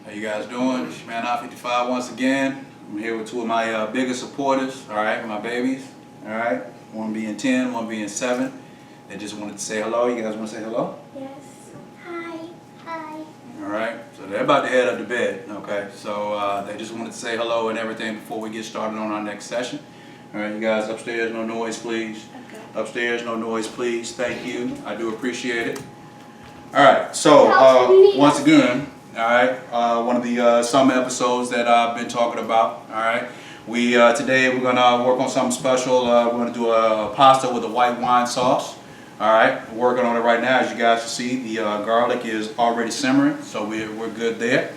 How you guys doing? It's your man I-55 once again. I'm here with two of my biggest supporters, alright, my babies, alright? One being 10, one being 7. They just wanted to say hello. You guys want to say hello? Yes. Hi. Hi. Alright, so they're about to head up to bed, okay? So they just wanted to say hello and everything before we get started on our next session. Alright, you guys upstairs, no noise please. Okay. Upstairs, no noise please. Thank you. I do appreciate it. Alright, so once again, alright, one of the summer episodes that I've been talking about, alright. Today we're going to work on something special. We're going to do a pasta with a white wine sauce. Alright, we're working on it right now. As you guys can see, the garlic is already simmering, so we're good there.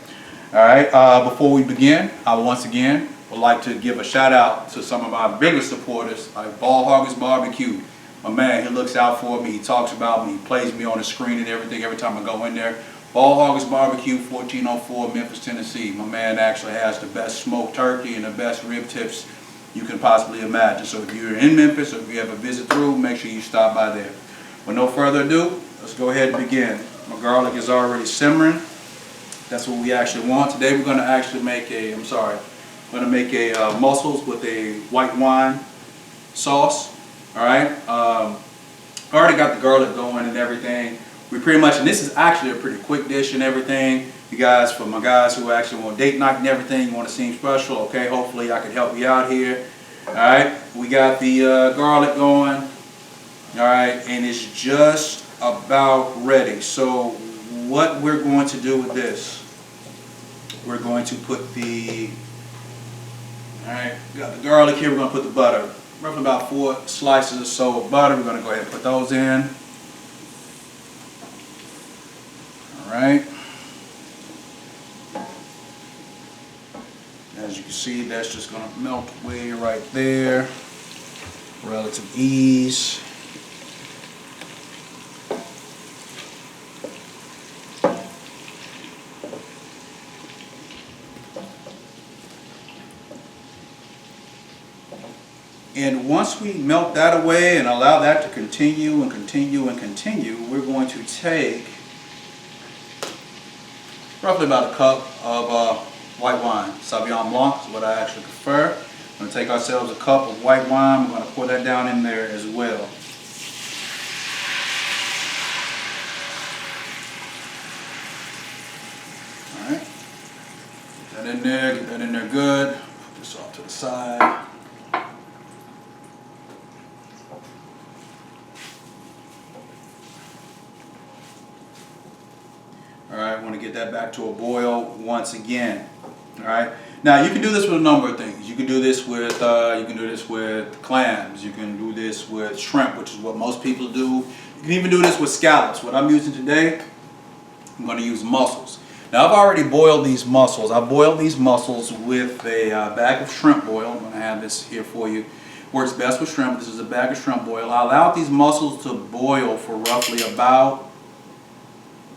Alright, before we begin, I once again would like to give a shout out to some of my biggest supporters, like Ball Hoggers Barbecue. My man, he looks out for me, he talks about me, he plays me on the screen and everything every time I go in there. Ball Hoggers Barbecue, 1404 Memphis, Tennessee. My man actually has the best smoked turkey and the best rib tips you can possibly imagine. So if you're in Memphis or if you ever visit through, make sure you stop by there. With no further ado, let's go ahead and begin. My garlic is already simmering. That's what we actually want. Today we're going to actually make mussels with a white wine sauce. Alright, I already got the garlic going and everything. We pretty much, and this is actually a pretty quick dish and everything. You guys, for my guys who actually want date night and everything, you want to seem special, okay, hopefully I can help you out here. Alright, we got the garlic going. Alright, and it's just about ready. So what we're going to do with this, we're going to put the, alright, got the garlic here, we're going to put the butter. Roughly about 4 slices or so of butter. We're going to go ahead and put those in. Alright. As you can see, that's just going to melt away right there. Relative ease. And once we melt that away and allow that to continue and continue and continue, we're going to take roughly about a cup of white wine. Sauvignon Blanc is what I actually prefer. We're going to take ourselves a cup of white wine. We're going to pour that down in there as well. Alright. Get that in there. Get that in there good. Put this off to the side. Alright, I want to get that back to a boil once again. Alright, now you can do this with a number of things. You can do this with clams. You can do this with shrimp, which is what most people do. You can even do this with scallops. What I'm using today, I'm going to use mussels. Now I've already boiled these mussels. I boiled these mussels with a bag of shrimp oil. I'm going to have this here for you. Works best with shrimp. This is a bag of shrimp oil. I allowed these mussels to boil for roughly about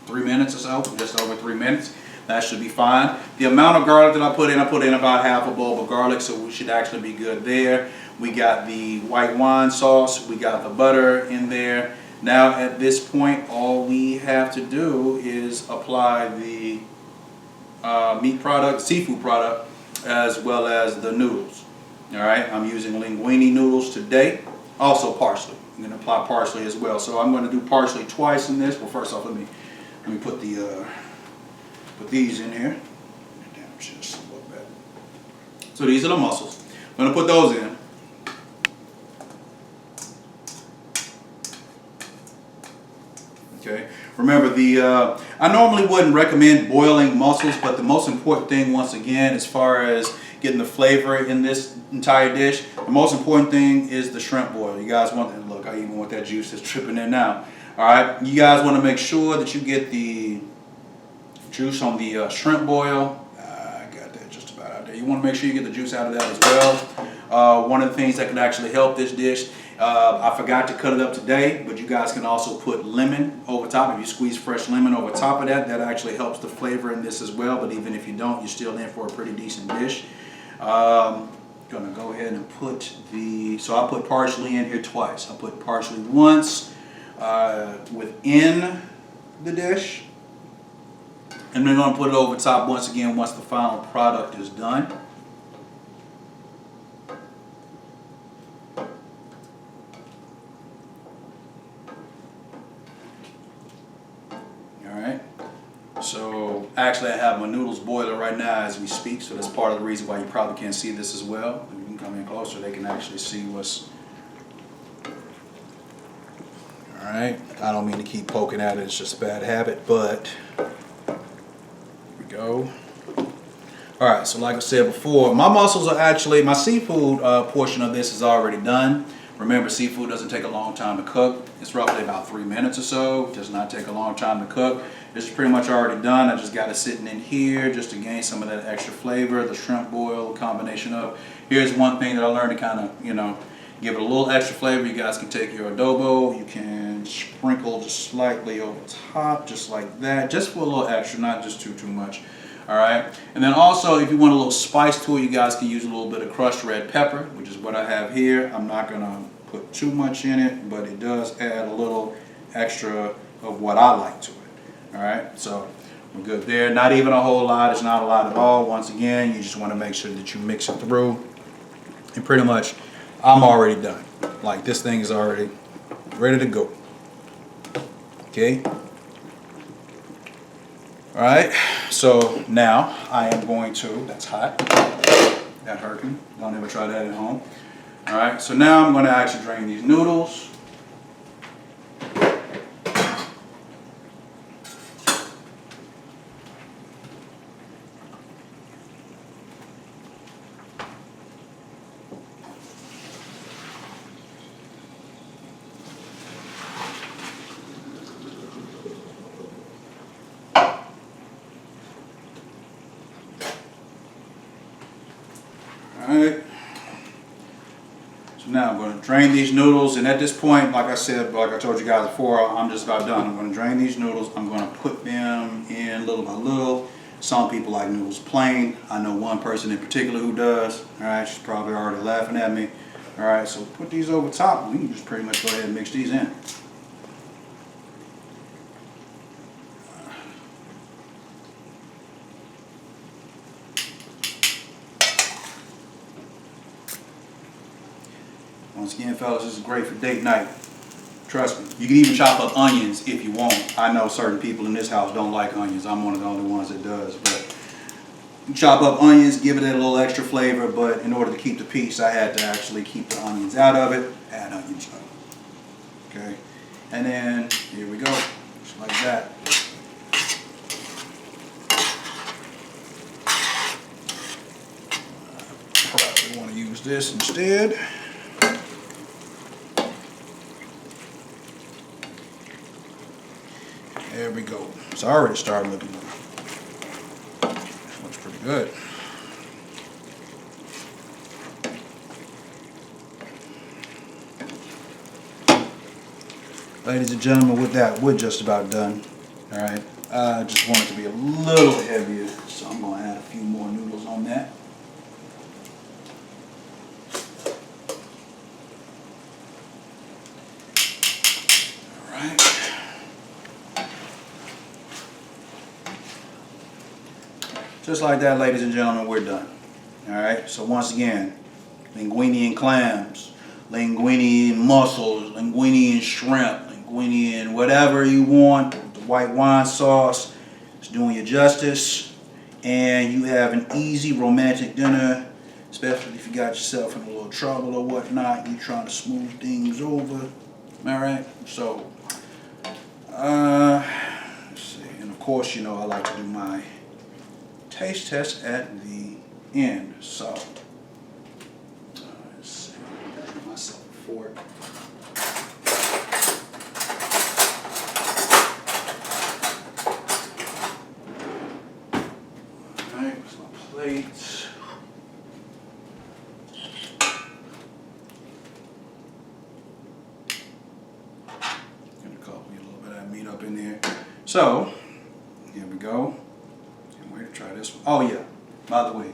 3 minutes or so, just over 3 minutes. That should be fine. The amount of garlic that I put in about half a bulb of garlic, so we should actually be good there. We got the white wine sauce, we got the butter in there. Now at this point, all we have to do is apply the meat product, seafood product, as well as the noodles. Alright, I'm using linguine noodles today, also parsley. I'm going to apply parsley as well. So I'm going to do parsley twice in this. Well, first off, let me put these in here. Damn, just a little bit. So these are the mussels. I'm going to put those in. Okay. Remember, I normally wouldn't recommend boiling mussels, but the most important thing, once again, as far as getting the flavor in this entire dish, the most important thing is the shrimp boil. You guys want that? Look, I even want that juice that's dripping in now. Alright, you guys want to make sure that you get the juice on the shrimp boil. I got that just about out there. You want to make sure you get the juice out of that as well. One of the things that can actually help this dish, I forgot to cut it up today, but you guys can also put lemon over top. If you squeeze fresh lemon over top of that, that actually helps the flavor in this as well. But even if you don't, you're still in for a pretty decent dish. Gonna go ahead and put so I put parsley in here twice. I put parsley once within the dish, And we're going to put it over top once again once the final product is done. Alright. So actually I have my noodles boiling right now as we speak, so that's part of the reason why you probably can't see this as well. If you can come in closer, they can actually see what's... Alright, I don't mean to keep poking at it, it's just a bad habit, but here we go. Alright, so like I said before, my mussels are actually, my seafood portion of this is already done. Remember, seafood doesn't take a long time to cook. It's roughly about 3 minutes or so. It does not take a long time to cook. This is pretty much already done. I just got it sitting in here just to gain some of that extra flavor. The shrimp boil combination of. Here's one thing that I learned to kind of, you know, give it a little extra flavor. You guys can take your adobo. You can sprinkle just slightly over top, just like that. Just for a little extra, not just too much. Alright, and then also if you want a little spice to it, you guys can use a little bit of crushed red pepper, which is what I have here. I'm not going to put too much in it, but it does add a little extra of what I like to it. Alright, so we're good there. Not even a whole lot, it's not a lot at all. Once again, you just want to make sure that you mix it through. And pretty much, I'm already done. Like, this thing is already ready to go. Okay. Alright, so now I am going to, that's hot, that hurt me, don't ever try that at home. Alright, so now I'm going to actually drain these noodles. Alright, so now I'm going to drain these noodles, and at this point, like I said, like I told you guys before, I'm just about done. I'm going to drain these noodles, I'm going to put them in little by little. Some people like noodles plain. I know one person in particular who does. Alright, she's probably already laughing at me. Alright, so put these over top, and we can just pretty much go ahead and mix these in. Once again, fellas, this is great for date night. Trust me. You can even chop up onions if you want. I know certain people in this house don't like onions. I'm one of the only ones that does. But you chop up onions, give it a little extra flavor. But in order to keep the peace, I had to actually keep the onions out of it. Add onions. Okay. And then here we go. Just like that. Probably want to use this instead. There we go. It's already starting looking good. Looks pretty good. Ladies and gentlemen, with that, we're just about done. Alright. I just want it to be a little heavier, so I'm going to add a few more noodles on that. Alright. Just like that, ladies and gentlemen, we're done. Alright, so once again, linguine clams, linguine mussels, linguine shrimp, linguine whatever you want. The white wine sauce is doing you justice. And you have an easy romantic dinner, especially if you got yourself in a little trouble or whatnot. You're trying to smooth things over. Alright, so, let's see. And of course, you know, I like to do my taste test at the end. So, let's see. I gotta give myself a fork. Alright, where's my plates? Gonna couple a little bit of that meat up in there. So, here we go. Try this one. Oh yeah, by the way,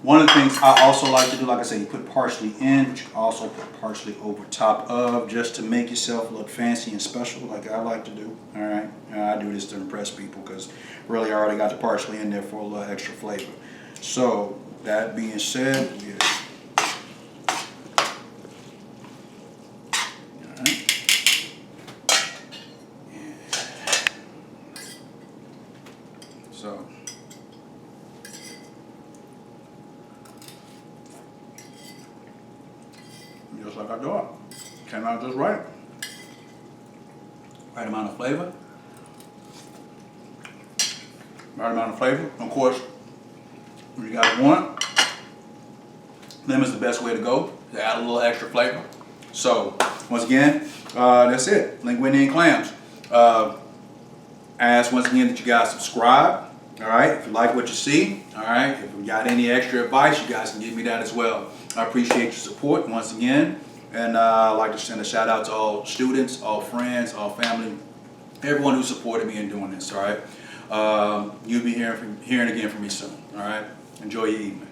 One of the things I also like to do, like I said, you put parsley in, but you can also put parsley over top of, just to make yourself look fancy and special, like I like to do. All right, and I do this to impress people because really I already got the parsley in there for a little extra flavor. So that being said, all right. So. Just like I thought. Came out just right. Right amount of flavor. Right amount of flavor. Of course, when you guys want it, lemon's the best way to go to add a little extra flavor. So, once again, that's it. Linguine clams. Ask once again that you guys subscribe. All right, if you like what you see, all right, if you got any extra advice, you guys can give me that as well. I appreciate your support once again, and I'd like to send a shout out to all students, all friends, all family, everyone who supported me in doing this. All right, you'll be hearing again from me soon. All right, enjoy your evening.